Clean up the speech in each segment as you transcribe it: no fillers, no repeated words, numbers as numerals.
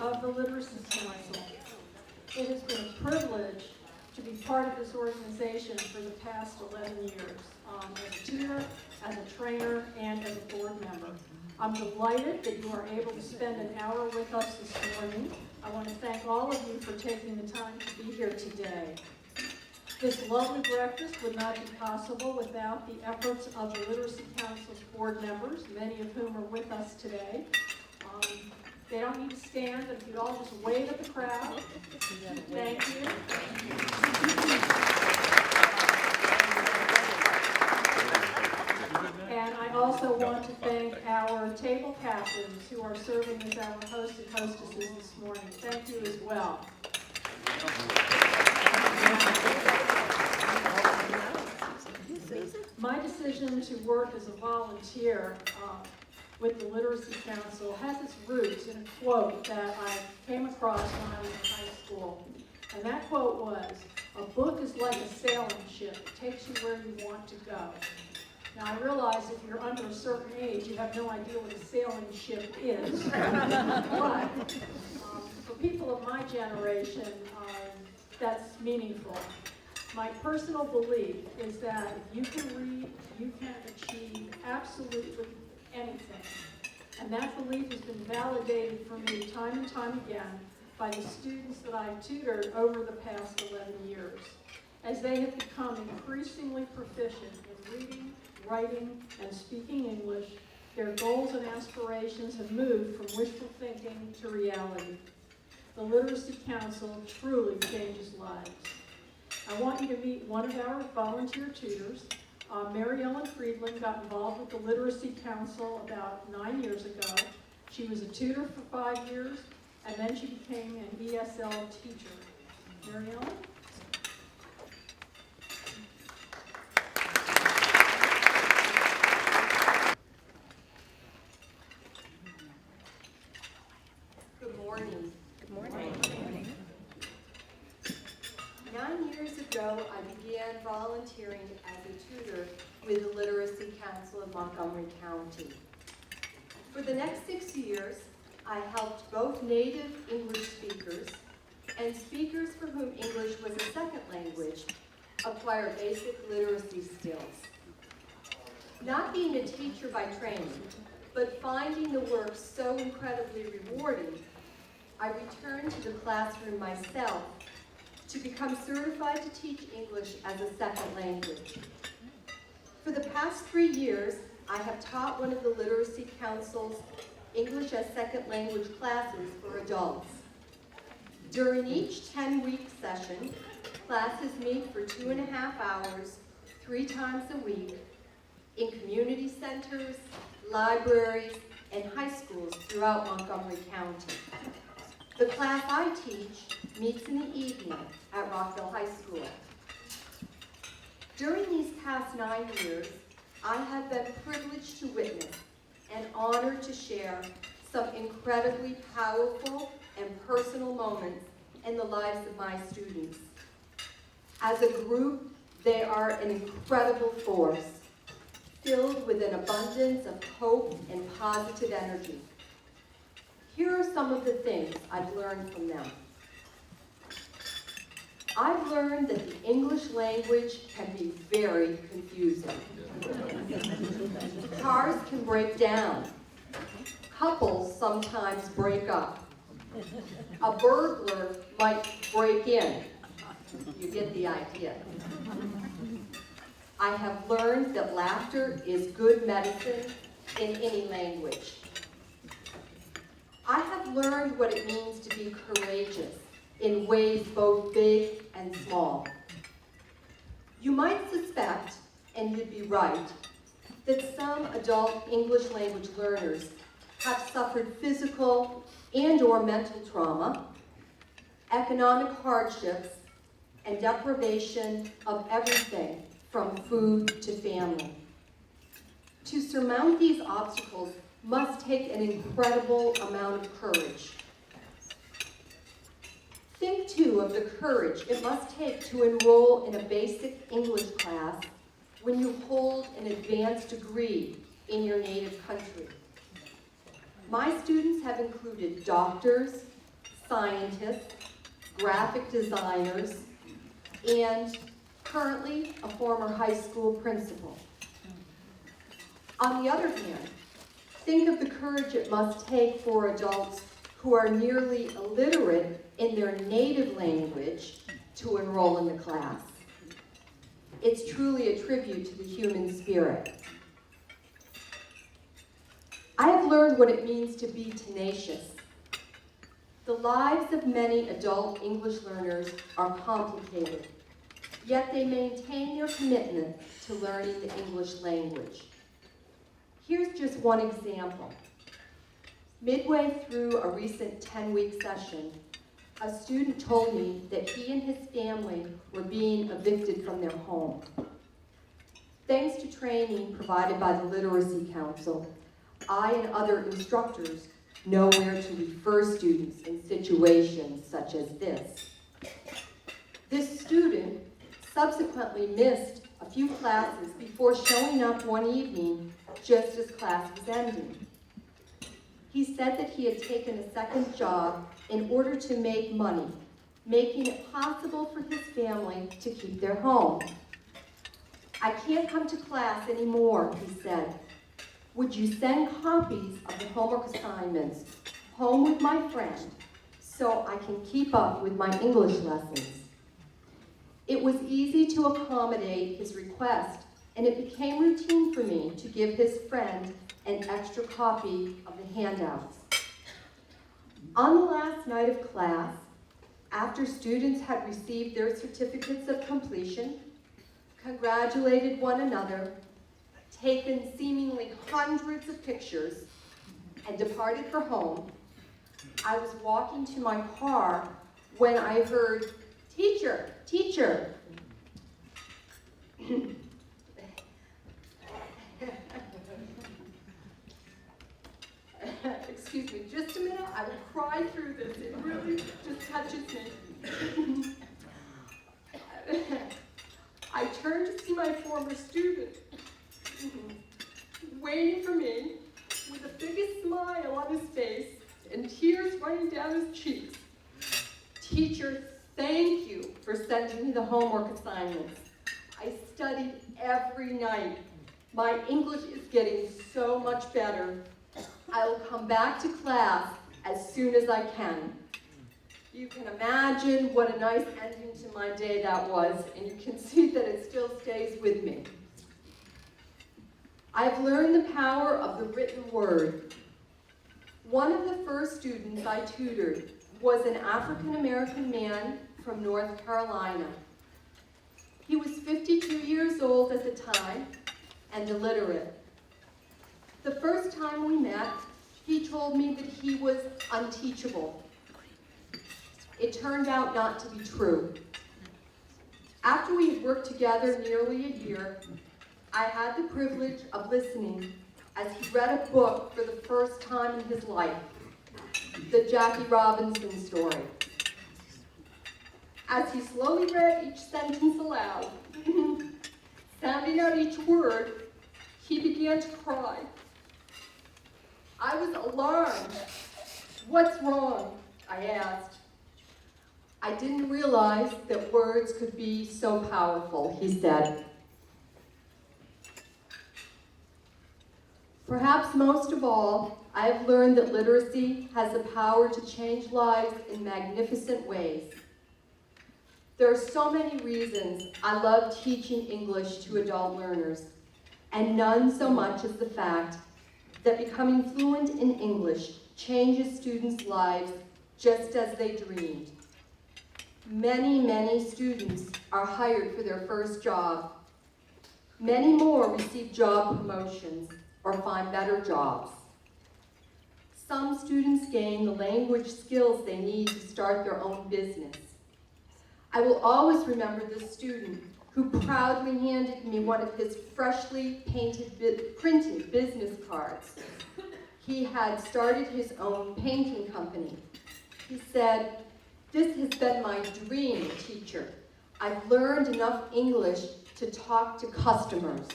of the Literacy Council. It has been a privilege to be part of this organization for the past 11 years, as a tutor, as a trainer, and as a board member. I'm delighted that you are able to spend an hour with us this morning. I want to thank all of you for taking the time to be here today. This lovely breakfast would not be possible without the efforts of the Literacy Council's board members, many of whom are with us today. They don't need to stand, but if you'd all just wave at the crowd. Thank you. And I also want to thank our table captains who are serving as our hosts and hostesses this morning. Thank you as well. My decision to work as a volunteer with the Literacy Council has its roots in a quote that I came across when I was in high school. And that quote was, "A book is like a sailing ship. It takes you where you want to go." Now I realize if you're under a certain age, you have no idea what a sailing ship is. But for people of my generation, that's meaningful. My personal belief is that if you can read, you can achieve absolutely anything. And that belief has been validated for me time and time again by the students that I've tutored over the past 11 years. As they have become increasingly proficient in reading, writing, and speaking English, their goals and aspirations have moved from wishful thinking to reality. The Literacy Council truly changes lives. I want you to meet one of our volunteer tutors. Mary Ellen Friedland got involved with the Literacy Council about 9 years ago. She was a tutor for 5 years, and then she became an ESL teacher. Mary Ellen? Good morning. Good morning. 9 years ago, I began volunteering as a tutor with the Literacy Council of Montgomery County. For the next 6 years, I helped both native English speakers and speakers for whom English was a second language acquire basic literacy skills. Not being a teacher by training, but finding the work so incredibly rewarding, I returned to the classroom myself to become certified to teach English as a second language. For the past 3 years, I have taught one of the Literacy Council's English as second language classes for adults. During each 10-week session, classes meet for 2.5 hours, 3 times a week, in community centers, libraries, and high schools throughout Montgomery County. The class I teach meets in the evening at Rockville High School. During these past 9 years, I have been privileged to witness and honored to share some incredibly powerful and personal moments in the lives of my students. As a group, they are an incredible force, filled with an abundance of hope and positive energy. Here are some of the things I've learned from them. I've learned that the English language can be very confusing. Cars can break down. Couples sometimes break up. A burglar might break in. You get the idea. I have learned that laughter is good medicine in any language. I have learned what it means to be courageous in ways both big and small. You might suspect, and you'd be right, that some adult English language learners have suffered physical and/or mental trauma, economic hardships, and deprivation of everything from food to family. To surmount these obstacles must take an incredible amount of courage. Think, too, of the courage it must take to enroll in a basic English class when you hold an advanced degree in your native country. My students have included doctors, scientists, graphic designers, and currently a former high school principal. On the other hand, think of the courage it must take for adults who are nearly illiterate in their native language to enroll in the class. It's truly a tribute to the human spirit. I have learned what it means to be tenacious. The lives of many adult English learners are complicated, yet they maintain their commitment to learning the English language. Here's just one example. Midway through a recent 10-week session, a student told me that he and his family were being evicted from their home. Thanks to training provided by the Literacy Council, I and other instructors know where to refer students in situations such as this. This student subsequently missed a few classes before showing up one evening just as class was ending. He said that he had taken a second job in order to make money, making it possible for his family to keep their home. I can't come to class anymore, he said. Would you send copies of the homework assignments home with my friend so I can keep up with my English lessons? It was easy to accommodate his request, and it became routine for me to give his friend an extra copy of the handouts. On the last night of class, after students had received their certificates of completion, congratulated one another, taken seemingly hundreds of pictures, and departed for home, I was walking to my car when I heard, "Teacher, teacher." Excuse me, just a minute, I will cry through this. It really just touches me. I turned to see my former student, waiting for me with the biggest smile on his face and tears running down his cheeks. "Teacher, thank you for sending me the homework assignments. I studied every night. My English is getting so much better. I will come back to class as soon as I can." You can imagine what a nice ending to my day that was, and you can see that it still stays with me. I've learned the power of the written word. One of the first students I tutored was an African-American man from North Carolina. He was 52 years old at the time and illiterate. The first time we met, he told me that he was unteachable. It turned out not to be true. After we had worked together nearly a year, I had the privilege of listening as he read a book for the first time in his life, the Jackie Robinson story. As he slowly read each sentence aloud, sounding out each word, he began to cry. I was alarmed. "What's wrong?" I asked. "I didn't realize that words could be so powerful," he said. Perhaps most of all, I have learned that literacy has the power to change lives in magnificent ways. There are so many reasons I love teaching English to adult learners, and none so much as the fact that becoming fluent in English changes students' lives just as they dreamed. Many, many students are hired for their first job. Many more receive job promotions or find better jobs. Some students gain the language skills they need to start their own business. I will always remember this student who proudly handed me one of his freshly printed business cards. He had started his own painting company. He said, "This has been my dream, teacher. I've learned enough English to talk to customers."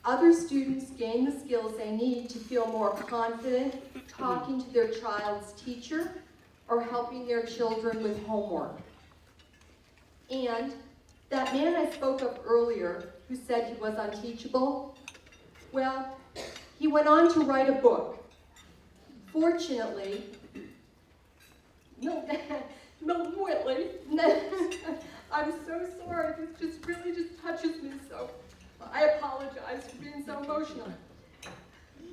Other students gain the skills they need to feel more confident talking to their child's teacher or helping their children with homework. And that man I spoke of earlier, who said he was unteachable, well, he went on to write a book. Fortunately, Milton Whitley, I'm so sorry, this really touches me so. I apologize for being so emotional.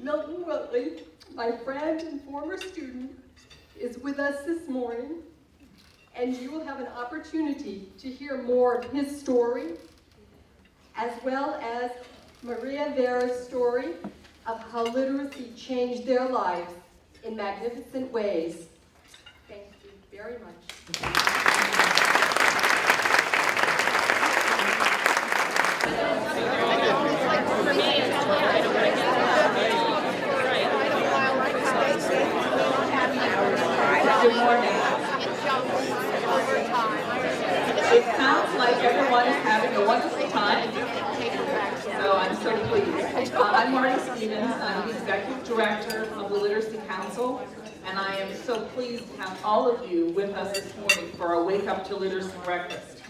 Milton Whitley, my friend and former student, is with us this morning, and you will have an opportunity to hear more of his story, as well as Maria Vera's story of how literacy changed their lives in magnificent ways. Thank you very much. Good morning. It sounds like everyone is having a wonderful time, so I'm so pleased. I'm Marty Stevens. I'm the Executive Director of the Literacy Council, and I am so pleased to have all of you with us this morning for our Wake Up to Literacy breakfast.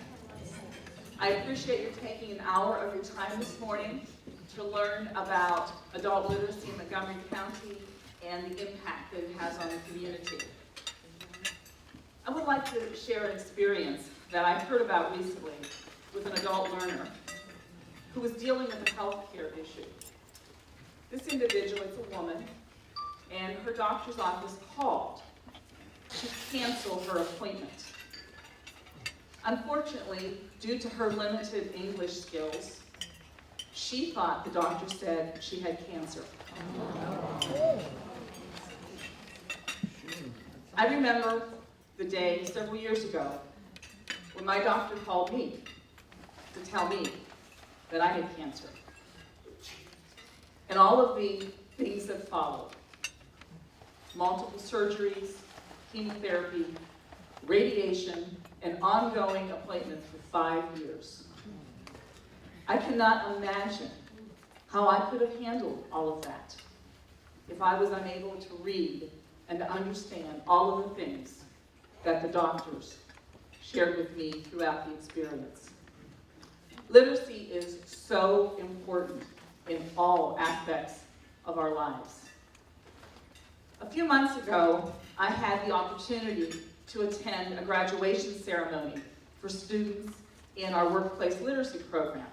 I appreciate you taking an hour of your time this morning to learn about adult literacy in Montgomery County and the impact that it has on the community. I would like to share an experience that I heard about recently with an adult learner who was dealing with a health care issue. This individual is a woman, and her doctor's office called to cancel her appointment. Unfortunately, due to her limited English skills, she thought the doctor said she had cancer. I remember the day several years ago when my doctor called me to tell me that I had cancer. And all of the things that followed: multiple surgeries, chemotherapy, radiation, and ongoing appointments for 5 years. I cannot imagine how I could have handled all of that if I was unable to read and to understand all of the things that the doctors shared with me throughout the experience. Literacy is so important in all aspects of our lives. A few months ago, I had the opportunity to attend a graduation ceremony for students in our workplace literacy program.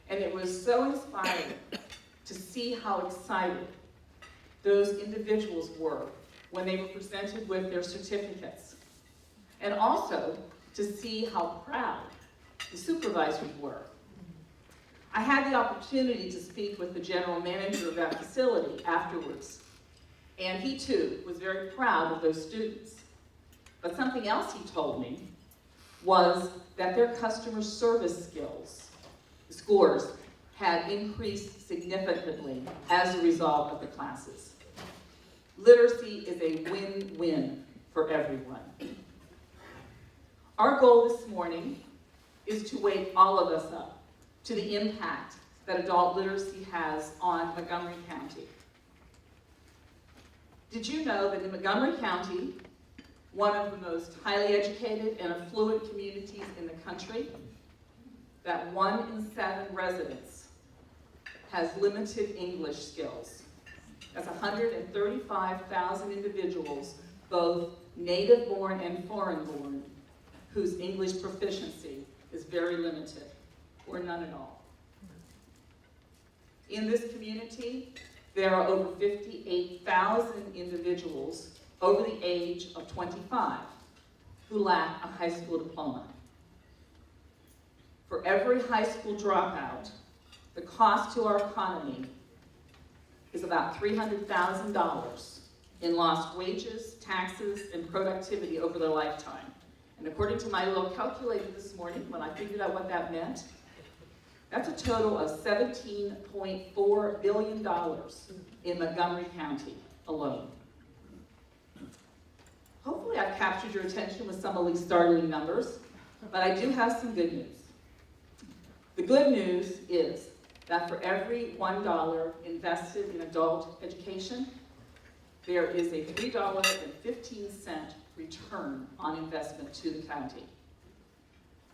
And it was so inspiring to see how excited those individuals were when they were presented with their certificates. And also to see how proud the supervisors were. I had the opportunity to speak with the general manager of that facility afterwards, and he too was very proud of those students. But something else he told me was that their customer service scores had increased significantly as a result of the classes. Literacy is a win-win for everyone. Our goal this morning is to wake all of us up to the impact that adult literacy has on Montgomery County. Did you know that in Montgomery County, one of the most highly educated and affluent communities in the country, that 1 in 7 residents has limited English skills? That's 135,000 individuals, both native-born and foreign-born, whose English proficiency is very limited, or none at all. In this community, there are over 58,000 individuals over the age of 25 who lack a high school diploma. For every high school dropout, the cost to our economy is about $300,000 in lost wages, taxes, and productivity over their lifetime. And according to my little calculator this morning, when I figured out what that meant, that's a total of $17.4 billion in Montgomery County alone. Hopefully I've captured your attention with some of these startling numbers, but I do have some good news. The good news is that for every $1 invested in adult education, there is a $3.15 return on investment to the county.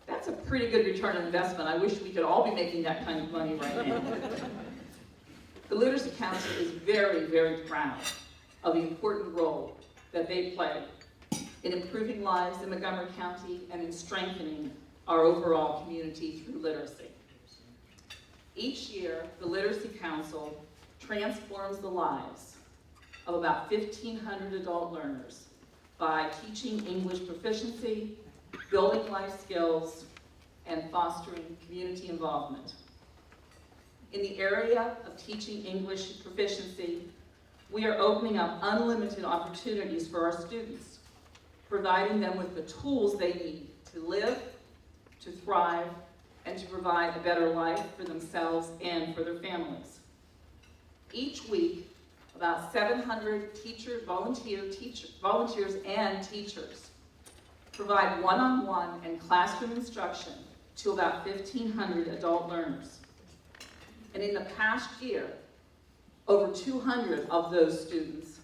That's a pretty good return on investment. I wish we could all be making that kind of money right now. The Literacy Council is very, very proud of the important role that they play in improving lives in Montgomery County and in strengthening our overall community through literacy. Each year, the Literacy Council transforms the lives of about 1,500 adult learners by teaching English proficiency, building life skills, and fostering community involvement. In the area of teaching English proficiency, we are opening up unlimited opportunities for our students, providing them with the tools they need to live, to thrive, and to provide a better life for themselves and for their families. Each week, about 700 volunteers and teachers provide one-on-one and classroom instruction to about 1,500 adult learners. And in the past year, over 200 of those students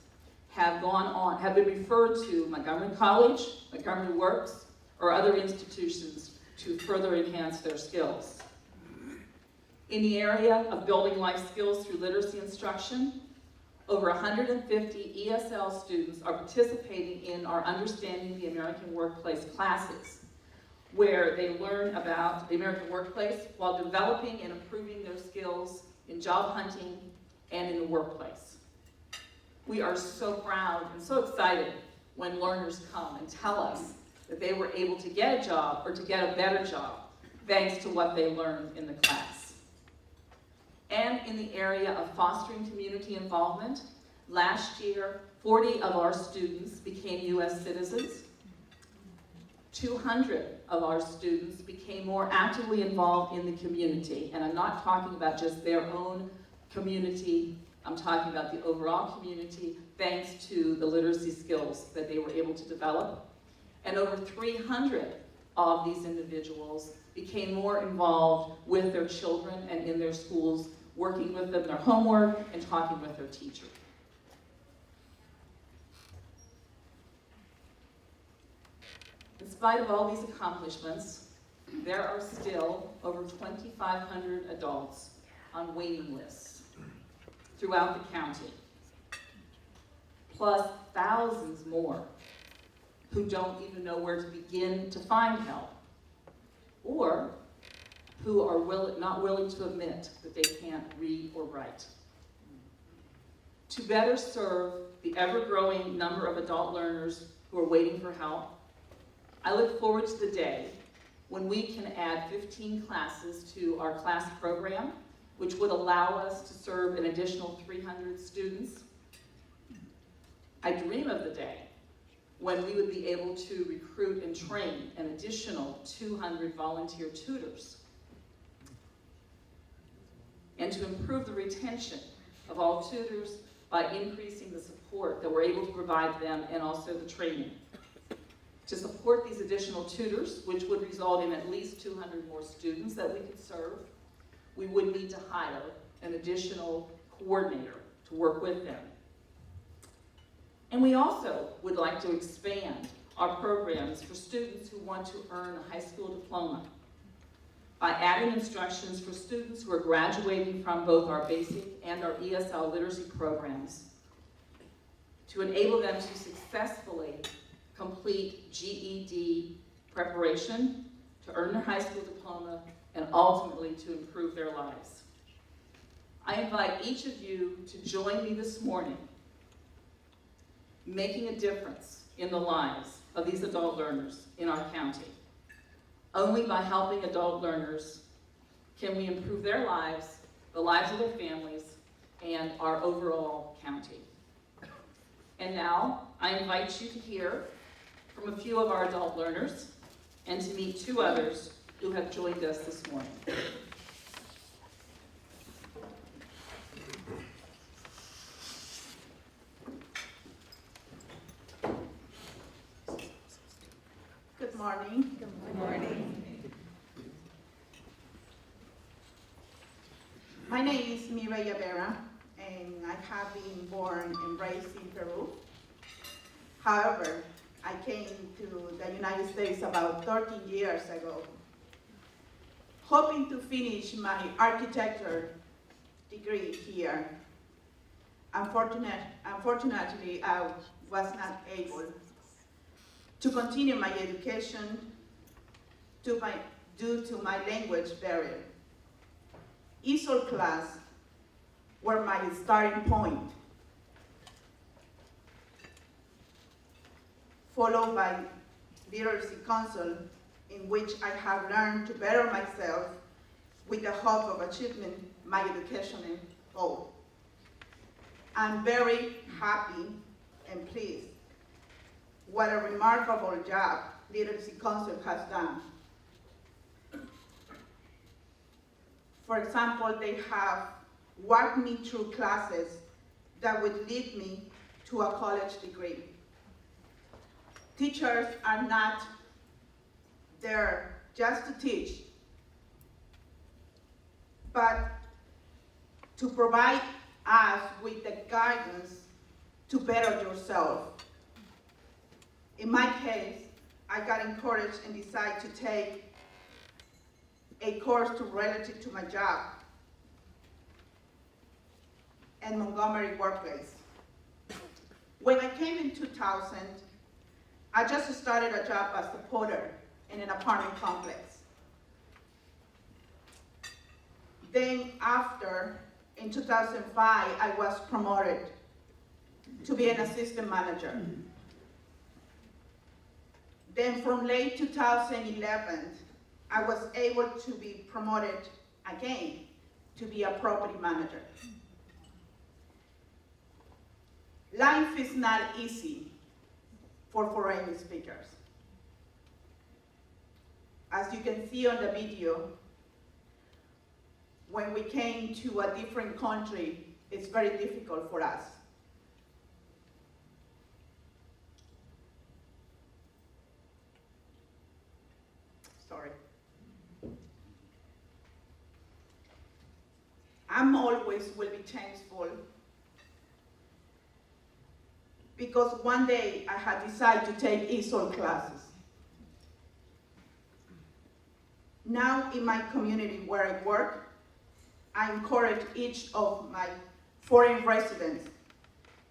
have been referred to Montgomery College, Montgomery Works, or other institutions to further enhance their skills. In the area of building life skills through literacy instruction, over 150 ESL students are participating in our Understanding the American Workplace classes, where they learn about the American workplace while developing and improving their skills in job hunting and in the workplace. We are so proud and so excited when learners come and tell us that they were able to get a job or to get a better job thanks to what they learned in the class. And in the area of fostering community involvement, last year, 40 of our students became U.S. citizens. 200 of our students became more actively involved in the community. And I'm not talking about just their own community, I'm talking about the overall community, thanks to the literacy skills that they were able to develop. And over 300 of these individuals became more involved with their children and in their schools, working with them their homework and talking with their teacher. In spite of all these accomplishments, there are still over 2,500 adults on waiting lists throughout the county, plus thousands more who don't even know where to begin to find help, or who are not willing to admit that they can't read or write. To better serve the ever-growing number of adult learners who are waiting for help, I look forward to the day when we can add 15 classes to our class program, which would allow us to serve an additional 300 students. I dream of the day when we would be able to recruit and train an additional 200 volunteer tutors, and to improve the retention of all tutors by increasing the support that we're able to provide them and also the training. To support these additional tutors, which would result in at least 200 more students that we could serve, we would need to hire an additional coordinator to work with them. And we also would like to expand our programs for students who want to earn a high school diploma by adding instructions for students who are graduating from both our basic and our ESL literacy programs to enable them to successfully complete GED preparation, to earn their high school diploma, and ultimately to improve their lives. I invite each of you to join me this morning making a difference in the lives of these adult learners in our county. Only by helping adult learners can we improve their lives, the lives of their families, and our overall county. And now, I invite you to hear from a few of our adult learners and to meet two others who have joined us this morning. Good morning. Good morning. My name is Mireya Vera, and I have been born and raised in Peru. However, I came to the United States about 13 years ago, hoping to finish my architecture degree here. Unfortunately, I was not able to continue my education due to my language barrier. ESOL class were my starting point, followed by Literacy Council, in which I have learned to better myself with the hope of achieving my educational goal. I'm very happy and pleased. What a remarkable job Literacy Council has done. For example, they have walked me through classes that would lead me to a college degree. Teachers are not there just to teach, but to provide us with the guidance to better yourself. In my case, I got encouraged and decided to take a course related to my job and Montgomery workplace. When I came in 2000, I just started a job as a porter in an apartment complex. Then after, in 2005, I was promoted to be an assistant manager. Then from late 2011, I was able to be promoted again to be a property manager. Life is not easy for foreign speakers. As you can see on the video, when we came to a different country, it's very difficult for us. Sorry. I'm always will be thankful because one day I had decided to take ESOL classes. Now in my community where I work, I encourage each of my foreign residents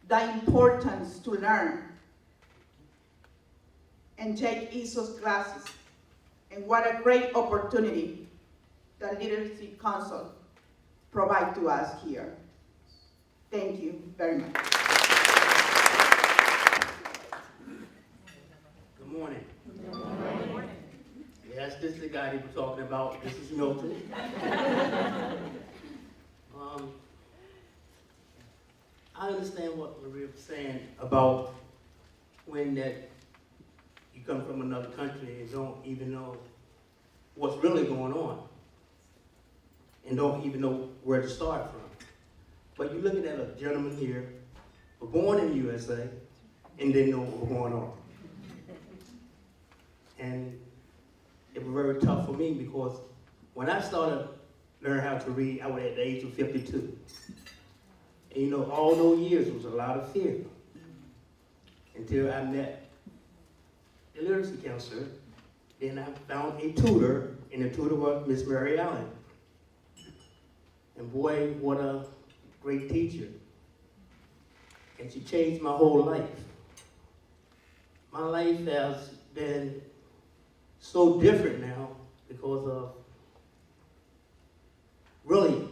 the importance to learn and take ESOL classes. And what a great opportunity the Literacy Council provides to us here. Thank you very much. Good morning. Good morning. Yes, this is the guy they were talking about. This is Milton. I understand what Maria was saying about when that you come from another country and don't even know what's really going on and don't even know where to start from. But you're looking at a gentleman here, born in the USA, and didn't know what was going on. And it was very tough for me because when I started learning how to read, I was at the age of 52. And you know, all those years was a lot of fear until I met the literacy counselor. Then I found a tutor, and the tutor was Miss Mary Allen. And boy, what a great teacher. And she changed my whole life. My life has been so different now because of, really,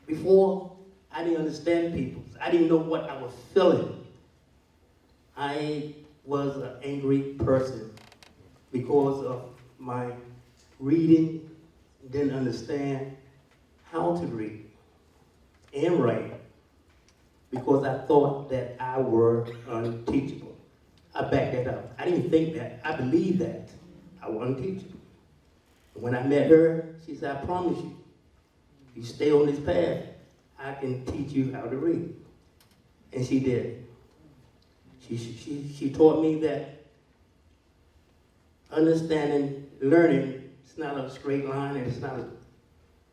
before I didn't understand people. I didn't know what I was feeling. I was an angry person because of my reading, didn't understand how to read and write because I thought that I were unteachable. I backed that up. I didn't think that. I believed that. I wasn't teachable. When I met her, she said, I promise you, if you stay on this path, I can teach you how to read. And she did. She taught me that understanding, learning, it's not a straight line and it's not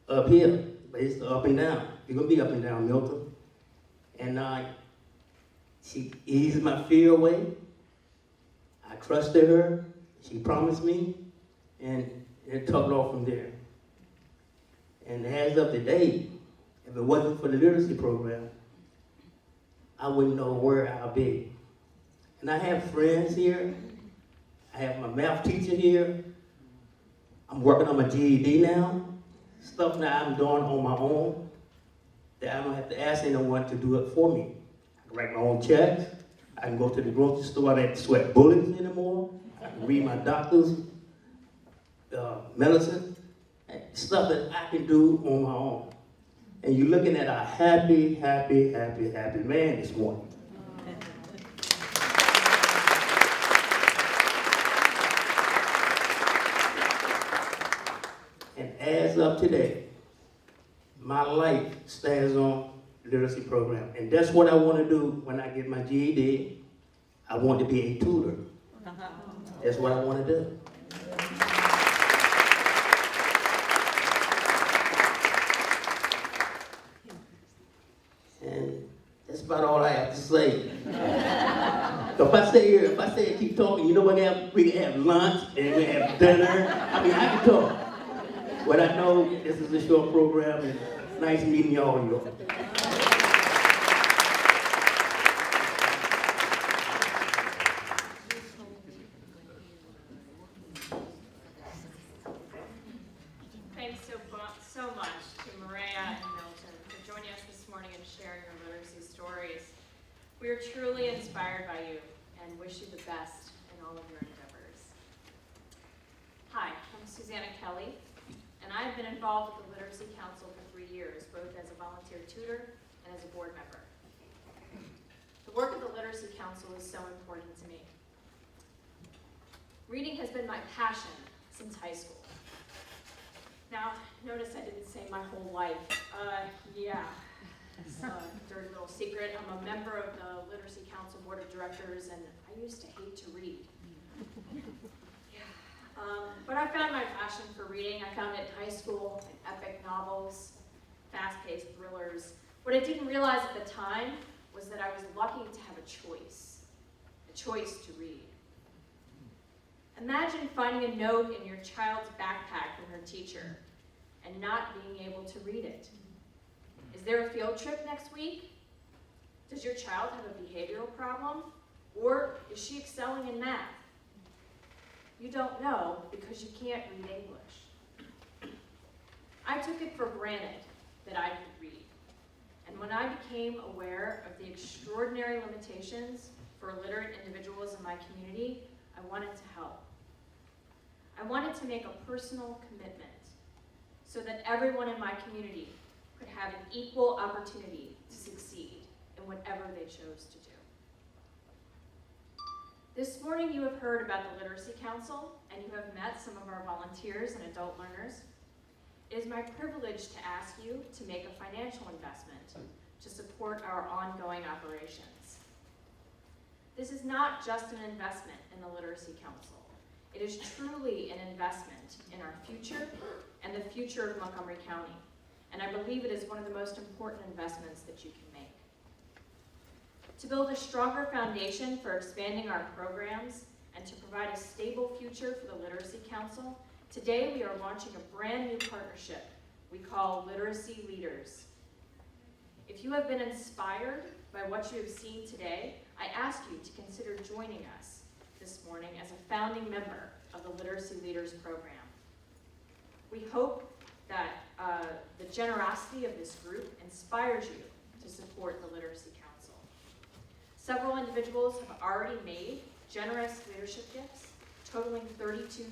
uphill, but it's up and down. You're gonna be up and down, Milton. And she eased my fear away. I trusted her. She promised me, and it took off from there. And as of today, if it wasn't for the literacy program, I wouldn't know where I'll be. And I have friends here. I have my math teacher here. I'm working on my GED now. Stuff that I'm doing on my own, that I don't have to ask anyone to do it for me. I can write my own checks. I can go to the grocery store. I don't have to sweat bullets anymore. I can read my doctor's medicine. Stuff that I can do on my own. And you're looking at a happy, happy, happy, happy man this morning. And as of today, my life stands on literacy program. And that's what I want to do when I get my GED. I want to be a tutor. That's what I want to do. And that's about all I have to say. So if I say keep talking, you know what? We can have lunch and we have dinner. I mean, I can talk. But I know this is a short program, and it's nice meeting all of you. Thanks so much to Maria and Milton for joining us this morning and sharing your literacy stories. We are truly inspired by you and wish you the best in all of your endeavors. Hi, I'm Susanna Kelly, and I've been involved with the Literacy Council for 3 years, both as a volunteer tutor and as a board member. The work of the Literacy Council is so important to me. Reading has been my passion since high school. Now, notice I didn't say my whole life. It's a dirty little secret. I'm a member of the Literacy Council Board of Directors, and I used to hate to read. But I found my passion for reading. I found it in high school, in epic novels, fast-paced thrillers. What I didn't realize at the time was that I was lucky to have a choice to read. Imagine finding a note in your child's backpack from her teacher and not being able to read it. Is there a field trip next week? Does your child have a behavioral problem? Or is she excelling in math? You don't know because you can't read English. I took it for granted that I could read. And when I became aware of the extraordinary limitations for illiterate individuals in my community, I wanted to help. I wanted to make a personal commitment so that everyone in my community could have an equal opportunity to succeed in whatever they chose to do. This morning you have heard about the Literacy Council and you have met some of our volunteers and adult learners. It is my privilege to ask you to make a financial investment to support our ongoing operations. This is not just an investment in the Literacy Council. It is truly an investment in our future and the future of Montgomery County. And I believe it is one of the most important investments that you can make. To build a stronger foundation for expanding our programs and to provide a stable future for the Literacy Council, today we are launching a brand new partnership we call Literacy Leaders. If you have been inspired by what you have seen today, I ask you to consider joining us this morning as a founding member of the Literacy Leaders program. We hope that the generosity of this group inspires you to support the Literacy Council. Several individuals have already made generous leadership gifts totaling $32,000.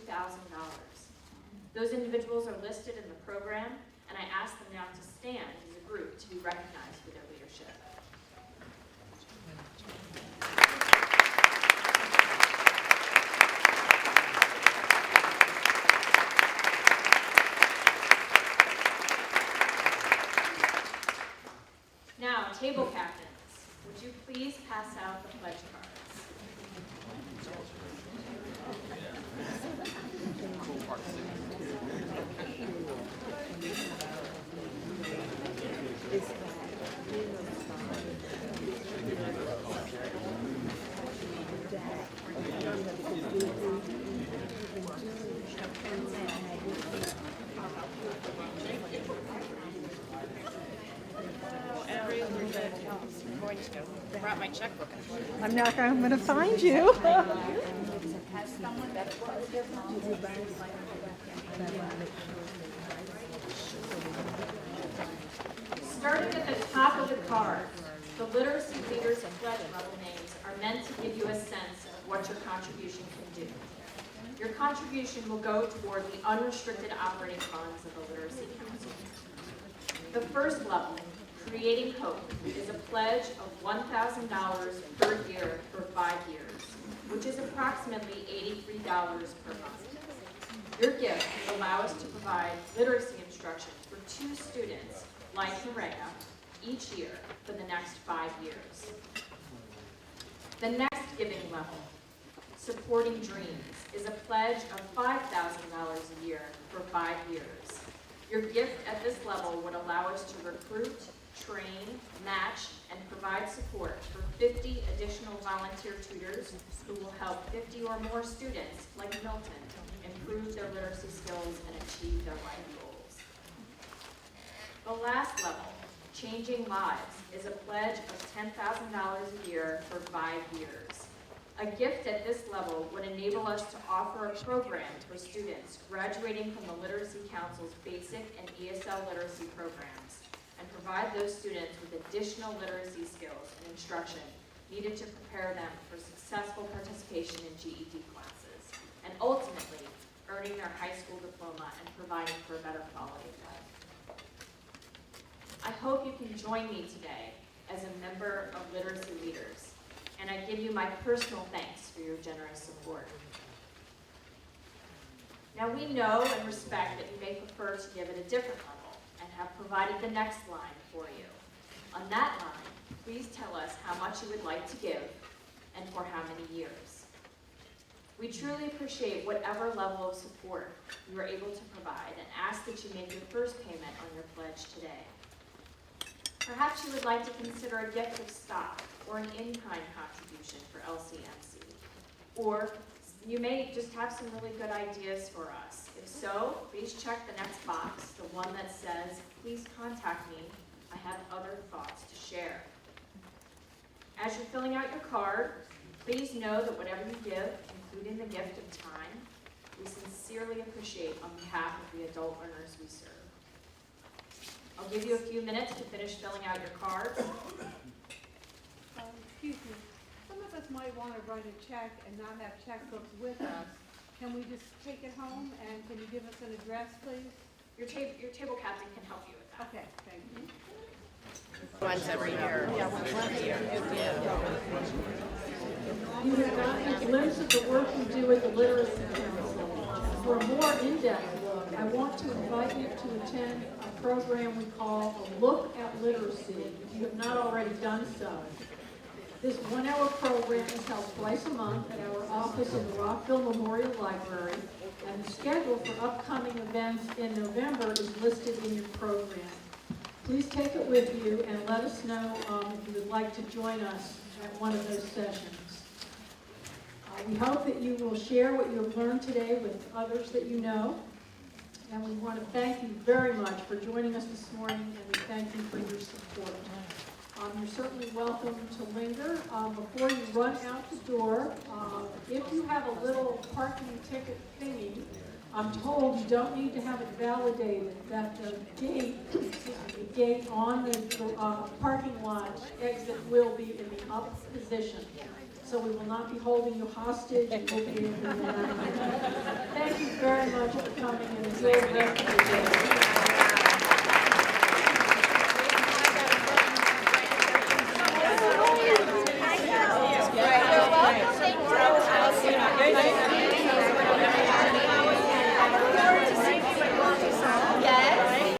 Those individuals are listed in the program, and I ask them now to stand as a group to be recognized for their leadership. Now, table captains, would you please pass out the pledge cards? I'm not going to find you. Starting at the top of the card, the Literacy Leaders Pledge level names are meant to give you a sense of what your contribution can do. Your contribution will go toward the unrestricted operating funds of the Literacy Council. The first level, Creating Hope, is a pledge of $1,000 per year for 5 years, which is approximately $83 per month. Your gift will allow us to provide literacy instruction for 2 students, like Maria, each year for the next 5 years. The next giving level, Supporting Dreams, is a pledge of $5,000 a year for 5 years. Your gift at this level would allow us to recruit, train, match, and provide support for 50 additional volunteer tutors who will help 50 or more students, like Milton, improve their literacy skills and achieve their life goals. The last level, Changing Lives, is a pledge of $10,000 a year for 5 years. A gift at this level would enable us to offer a program for students graduating from the Literacy Council's basic and ESL literacy programs, and provide those students with additional literacy skills and instruction needed to prepare them for successful participation in GED classes, and ultimately earning their high school diploma and providing for a better quality of life. I hope you can join me today as a member of Literacy Leaders, and I give you my personal thanks for your generous support. Now, we know and respect that you may prefer to give at a different level and have provided the next line for you. On that line, please tell us how much you would like to give and for how many years. We truly appreciate whatever level of support you are able to provide and ask that you make your first payment on your pledge today. Perhaps you would like to consider a gift of stock or an in-kind contribution for LCMC. Or you may just have some really good ideas for us. If so, please check the next box, the one that says, please contact me. I have other thoughts to share. As you're filling out your card, please know that whatever you give, including the gift of time, we sincerely appreciate on behalf of the adult learners we serve. I'll give you a few minutes to finish filling out your cards. Excuse me, some of us might want to write a check and not have checkbooks with us. Can we just take it home, and can you give us an address, please? Your table captain can help you with that. Okay, thank you. Once every year. You have gotten a glimpse of the work you do at the Literacy Council. For a more in-depth look, I want to invite you to attend a program we call A Look at Literacy, if you have not already done so. This one-hour program is held twice a month at our office in the Rockville Memorial Library, and the schedule for upcoming events in November is listed in your program. Please take it with you and let us know if you would like to join us at one of those sessions. We hope that you will share what you have learned today with others that you know. And we want to thank you very much for joining us this morning, and we thank you for your support. You're certainly welcome to linger. Before you run out the door, if you have a little parking ticket thingy, I'm told you don't need to have it validated, that the gate on the parking lot exit will be in the up position. So we will not be holding you hostage. And we'll be able to Thank you very much for coming, and enjoy the rest of the day.